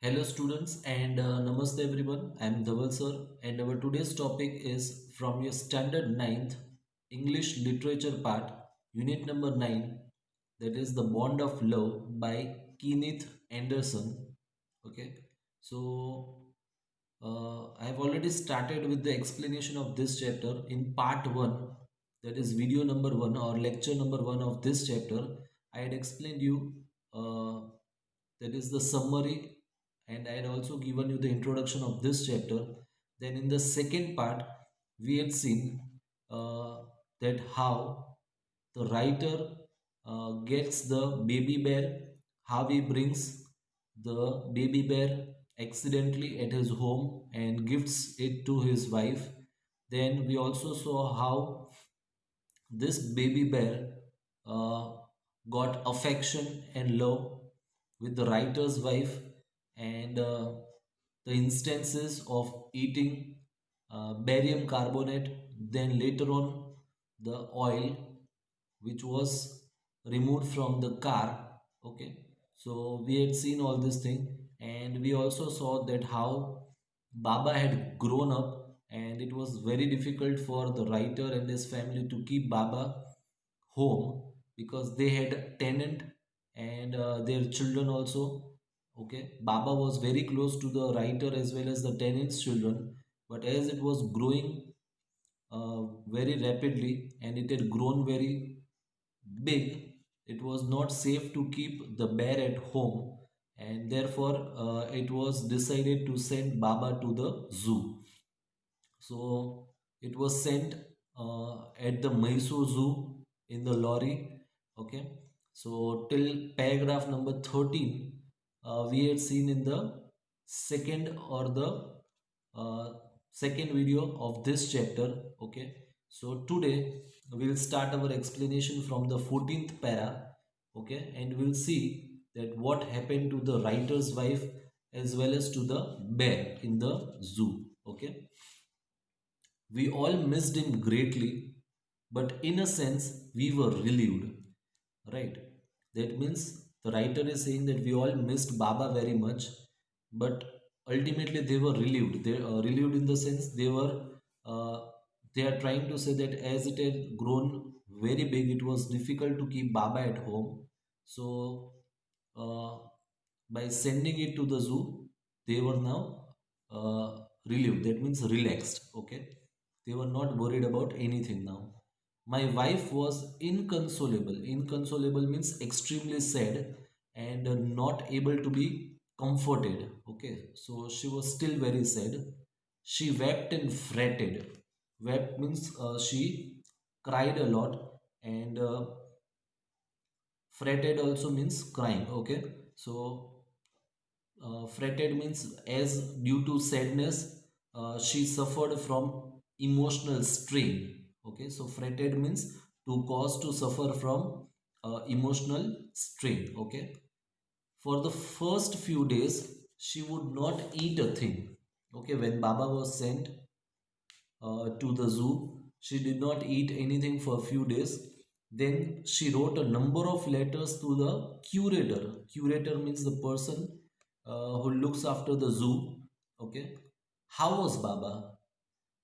Hello students and namaste everyone. I am Dhaval sir and our today's topic is from your standard ninth English literature part unit number 9, that is the bond of love by Kenneth Anderson. Okay. So I have already started with the explanation of this chapter in part 1, that is video number 1 or lecture number 1 of this chapter. I had explained you uh, that is the summary, and I had also given you the introduction of this chapter. Then in the second part we had seen uh, that how the writer gets the baby bear, how he brings the baby bear accidentally at his home and gifts it to his wife. Then we also saw how this baby bear uh, got affection and love with the writer's wife, and the instances of eating barium carbonate, then later on the oil which was removed from the car. Okay, so we had seen all this thing, and we also saw that how Baba had grown up, and it was very difficult for the writer and his family to keep Baba home because they had a tenant and their children also. Okay, Baba was very close to the writer as well as the tenant's children, but as it was growing very rapidly and it had grown very big, it was not safe to keep the bear at home, and therefore it was decided to send Baba to the zoo. So it was sent at the Mysore Zoo in the lorry. Okay, so till paragraph number 13, we had seen in the second or the uh, second video of this chapter. Okay, so today we'll start our explanation from the 14th para. Okay, and we'll see that what happened to the writer's wife as well as to the bear in the zoo. Okay, we all missed him greatly, but in a sense, we were relieved, right? That means the writer is saying that we all missed Baba very much, but ultimately they were relieved. They relieved in the sense uh, they are trying to say that as it had grown very big, it was difficult to keep Baba at home. So uh, by sending it to the zoo, they were now relieved. That means relaxed. Okay, they were not worried about anything now. My wife was inconsolable. Inconsolable means extremely sad and not able to be comforted. Okay, so she was still very sad. She wept and fretted. Wept means she cried a lot, and fretted also means crying. Okay, so fretted means as due to sadness she suffered from emotional strain. Okay, so fretted means to cause to suffer from emotional strain. Okay, for the first few days she would not eat a thing. Okay, when Baba was sent to the zoo, she did not eat anything for a few days. Then she wrote a number of letters to the curator. Curator means the person who looks after the zoo. Okay, how was Baba?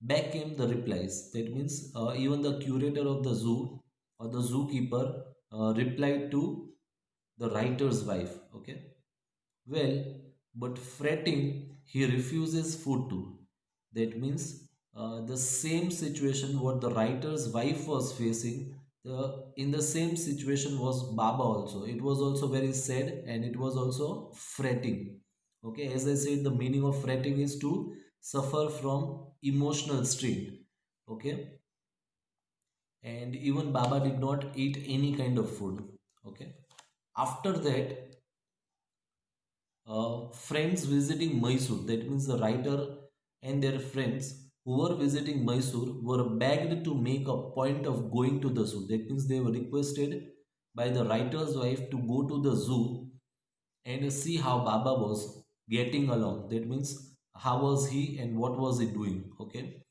Back came the replies. That means even the curator of the zoo or the zookeeper replied to the writer's wife. Okay, well, but fretting, he refuses food too. That means the same situation what the writer's wife was facing, in the same situation was Baba also. It was also very sad and it was also fretting. Okay, as I said, the meaning of fretting is to suffer from emotional strain. Okay, and even Baba did not eat any kind of food. Okay, after that friends visiting Mysore, that means the writer and their friends who were visiting Mysore were begged to make a point of going to the zoo. That means they were requested by the writer's wife to go to the zoo and see how Baba was getting along. That means how was he and what was he doing. Okay,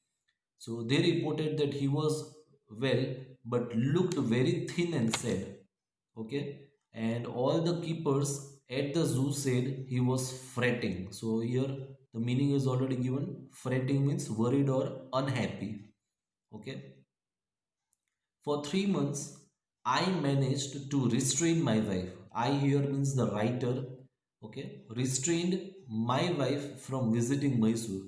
so they reported that he was well but looked very thin and sad. Okay, and all the keepers at the zoo said he was fretting. So here the meaning is already given. Fretting means worried or unhappy. Okay. For 3 months I managed to restrain my wife. I here means the writer. Okay. Restrained my wife from visiting Mysore.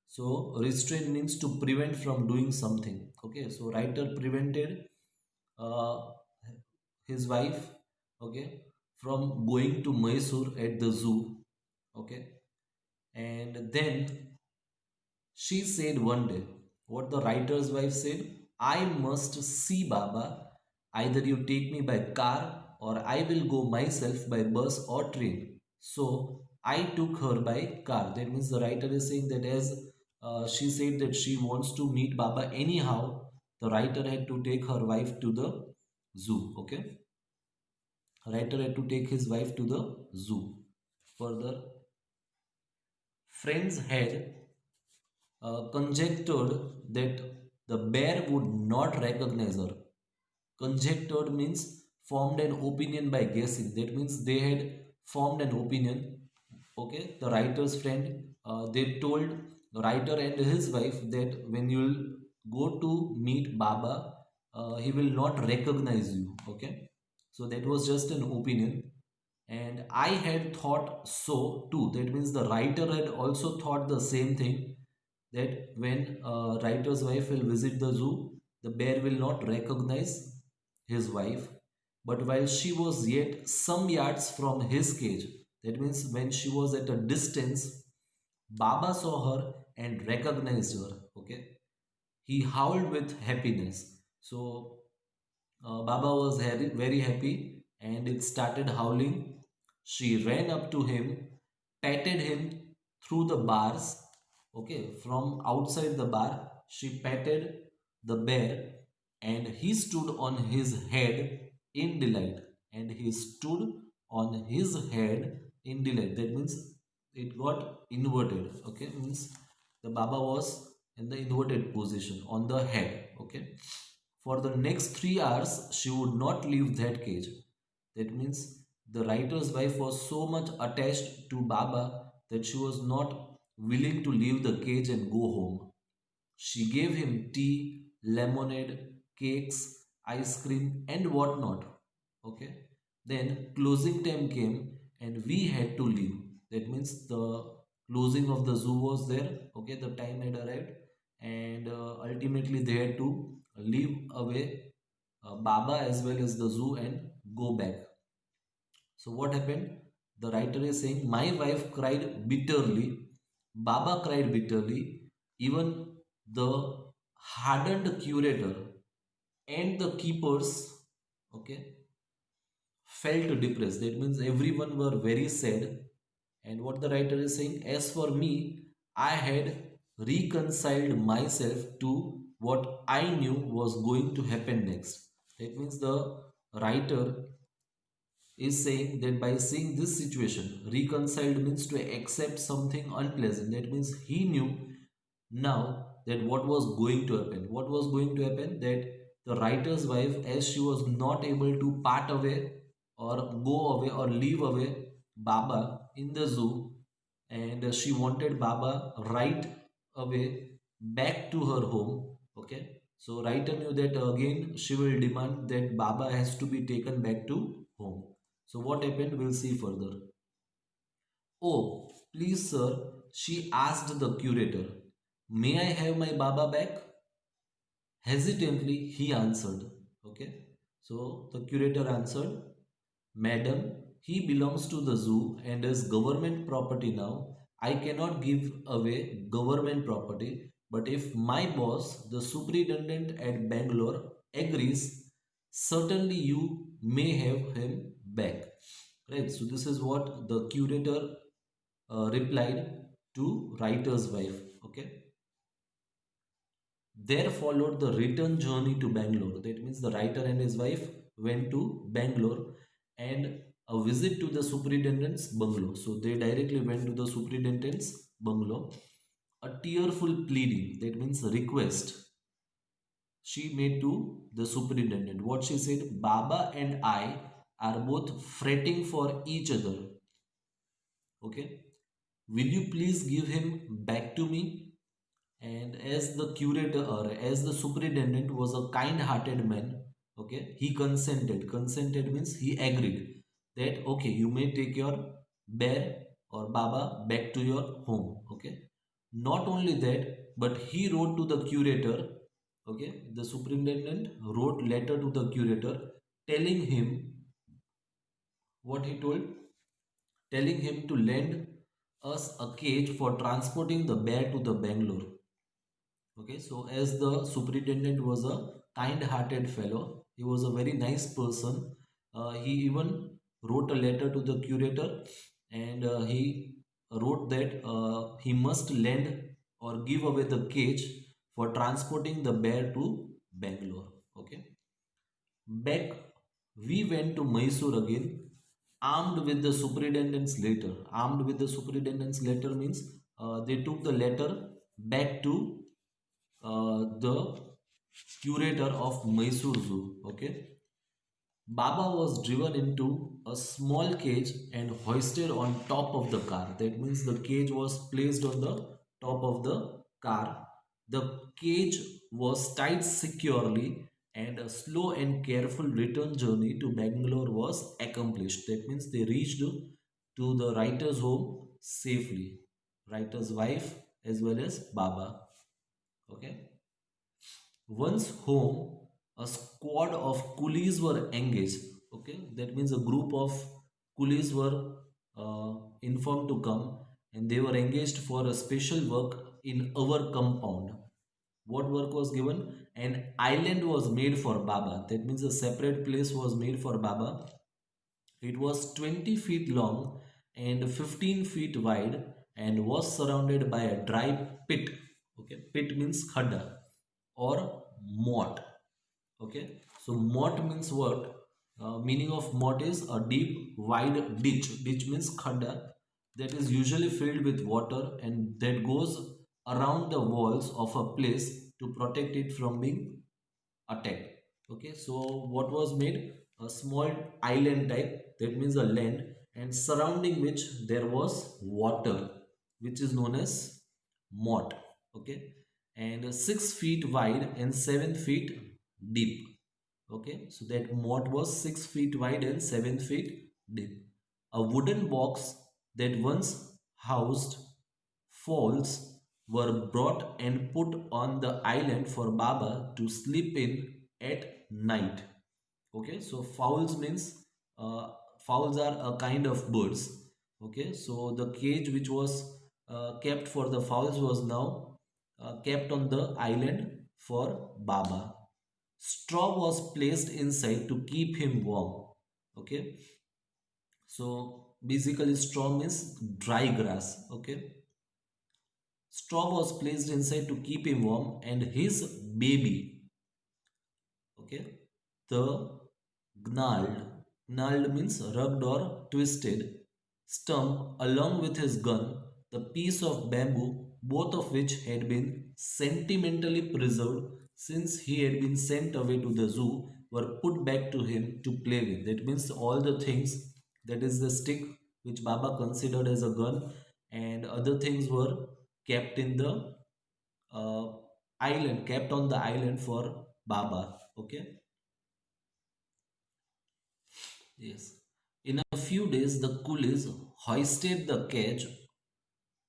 So restrain means to prevent from doing something. Okay. So writer prevented uh, his wife, okay, from going to Mysore at the zoo. Okay. And then she said one day, what the writer's wife said, I must see Baba. Either you take me by car or I will go myself by bus or train. So I took her by car. That means the writer is saying that as she said that she wants to meet Baba anyhow, the writer had to take her wife to the zoo. Okay. Writer had to take his wife to the zoo. Further, friends had conjectured that the bear would not recognize her. Conjectured means formed an opinion by guessing. That means they had formed an opinion. Okay, the writer's friend, they told the writer and his wife that when you will go to meet Baba, he will not recognize you. Okay, so that was just an opinion, and I had thought so too. That means the writer had also thought the same thing, that when a writer's wife will visit the zoo, the bear will not recognize his wife. But while she was yet some yards from his cage, that means when she was at a distance, Baba saw her and recognized her. Okay, he howled with happiness. So Baba was very happy and it started howling. She ran up to him, patted him through the bars. Okay, from outside the bar, she patted the bear and he stood on his head in delight. And he stood on his head in delight. That means it got inverted. Okay, means the Baba was in the inverted position on the head. Okay, for the next 3 hours, she would not leave that cage. That means the writer's wife was so much attached to Baba that she was not willing to leave the cage and go home. She gave him tea, lemonade, cakes, ice cream, and whatnot. Okay. Then closing time came and we had to leave. That means the closing of the zoo was there. Okay. The time had arrived and ultimately they had to leave away Baba as well as the zoo and go back. So what happened? The writer is saying, my wife cried bitterly. Baba cried bitterly. Even the hardened curator and the keepers, okay, felt depressed. That means everyone were very sad. And what the writer is saying, as for me, I had reconciled myself to what I knew was going to happen next. That means the writer is saying that by seeing this situation, reconciled means to accept something unpleasant. That means he knew now that what was going to happen. What was going to happen? That the writer's wife, as she was not able to part away or go away or leave away Baba in the zoo, and she wanted Baba right away back to her home. Okay, so writer knew that again she will demand that Baba has to be taken back to home. So what happened? We'll see further. Oh, please, sir, she asked the curator, may I have my Baba back? Hesitantly, he answered. Okay, so the curator answered, Madam, he belongs to the zoo and is government property now. I cannot give away government property, but if my boss, the superintendent at Bangalore, agrees, certainly you may have him back. Right, so this is what the curator replied to writer's wife. Okay, there followed the return journey to Bangalore. That means the writer and his wife went to Bangalore and a visit to the superintendent's bungalow. So they directly went to the superintendent's bungalow. A tearful pleading, that means request, she made to the superintendent. What she said, Baba and I are both fretting for each other. Okay, will you please give him back to me? And as the curator or as the superintendent was a kind-hearted man, okay, he consented. Consented means he agreed that okay, you may take your bear or Baba back to your home. Okay, not only that, but he wrote to the curator. Okay, the superintendent wrote letter to the curator telling him what he told, telling him to lend us a cage for transporting the bear to the Bangalore. Okay, so as the superintendent was a kind-hearted fellow, he was a very nice person. He even wrote a letter to the curator, and he wrote that he must lend or give away the cage for transporting the bear to Bangalore. Okay, back we went to Mysore again, armed with the superintendent's letter. Armed with the superintendent's letter means they took the letter back to the curator of Mysore Zoo. Okay, Baba was driven into a small cage and hoisted on top of the car. That means the cage was placed on the top of the car. The cage was tied securely, and a slow and careful return journey to Bangalore was accomplished. That means they reached to the writer's home safely. Writer's wife as well as Baba. Okay. Once home, a squad of coolies were engaged. Okay, that means a group of coolies were informed to come, and they were engaged for a special work in our compound. What work was given? An island was made for Baba. That means a separate place was made for Baba. It was 20 feet long and 15 feet wide and was surrounded by a dry pit. Okay, pit means khadda or moat. Okay, so moat means what? Meaning of moat is a deep, wide ditch. Ditch means khadda that is usually filled with water and that goes around the walls of a place to protect it from being attacked. Okay, so what was made? A small island type, that means a land, and surrounding which there was water, which is known as moat. Okay, and 6 feet wide and 7 feet deep. Okay, so that moat was 6 feet wide and 7 feet deep. A wooden box that once housed fowls were brought and put on the island for Baba to sleep in at night. Okay, so fowls means fowls are a kind of birds. Okay, so the cage which was kept for the fowls was now kept on the island for Baba. Straw was placed inside to keep him warm. Okay, so basically straw means dry grass. Okay, straw was placed inside to keep him warm, and his baby, okay, the gnarled, gnarled means rugged or twisted, stump along with his gun, the piece of bamboo, both of which had been sentimentally preserved since he had been sent away to the zoo, were put back to him to play with. That means all the things, that is the stick which Baba considered as a gun, and other things were kept in the uh, island, kept on the island for Baba. Okay. Yes. In a few days, the coolies hoisted the cage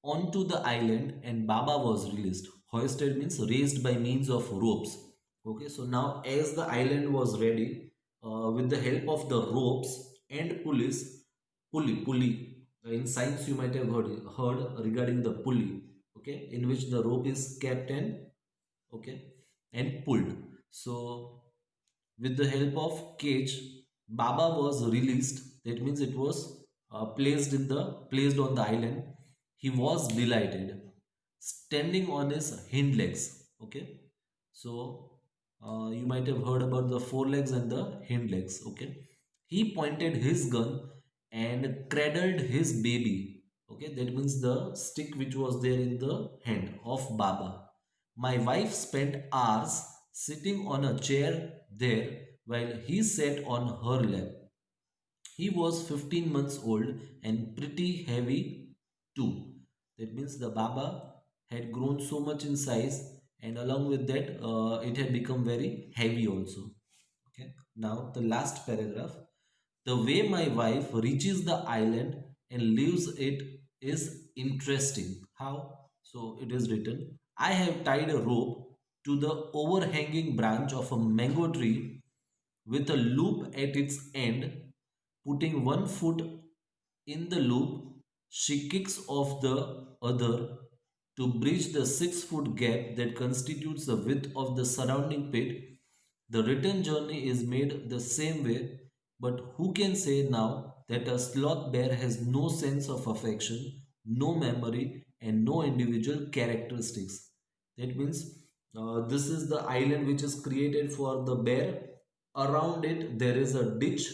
onto the island and Baba was released. Hoisted means raised by means of ropes. Okay, so now as the island was ready, with the help of the ropes and pulleys, pulley. In science, you might have heard regarding the pulley. Okay, in which the rope is kept and okay and pulled. So with the help of cage, Baba was released. That means it was placed on the island. He was delighted, standing on his hind legs. Okay, so you might have heard about the forelegs and the hind legs. Okay, he pointed his gun and cradled his baby. Okay, that means the stick which was there in the hand of Baba. My wife spent hours sitting on a chair there while he sat on her lap. He was 15 months old and pretty heavy 2. That means the Baba had grown so much in size, and along with that, it had become very heavy also. Okay. Now the last paragraph. The way my wife reaches the island and leaves it is interesting. How? So it is written, I have tied a rope to the overhanging branch of a mango tree with a loop at its end. Putting one foot in the loop, she kicks off the other to bridge the 6 foot gap that constitutes the width of the surrounding pit. The return journey is made the same way, but who can say now that a sloth bear has no sense of affection, no memory, and no individual characteristics? That means this is the island which is created for the bear. Around it, there is a ditch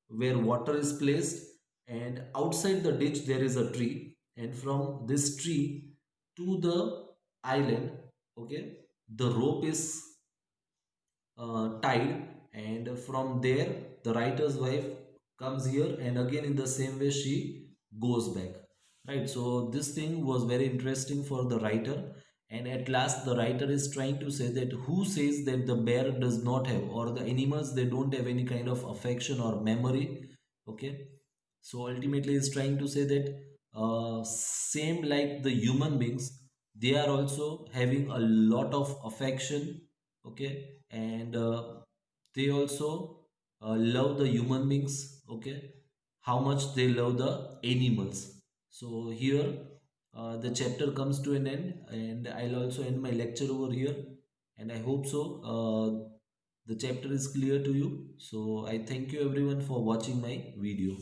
where water is placed, and outside the ditch there is a tree, and from this tree to the island, okay, the rope is tied, and from there the writer's wife comes here, and again in the same way she goes back, right? So this thing was very interesting for the writer, and at last the writer is trying to say that who says that the bear does not have, or the animals, they don't have any kind of affection or memory. Okay, so ultimately he's trying to say that same like the human beings, they are also having a lot of affection. Okay, and they also love the human beings. Okay, how much they love the animals. So here the chapter comes to an end, and I'll also end my lecture over here, and I hope so the chapter is clear to you. So I thank you everyone for watching my video.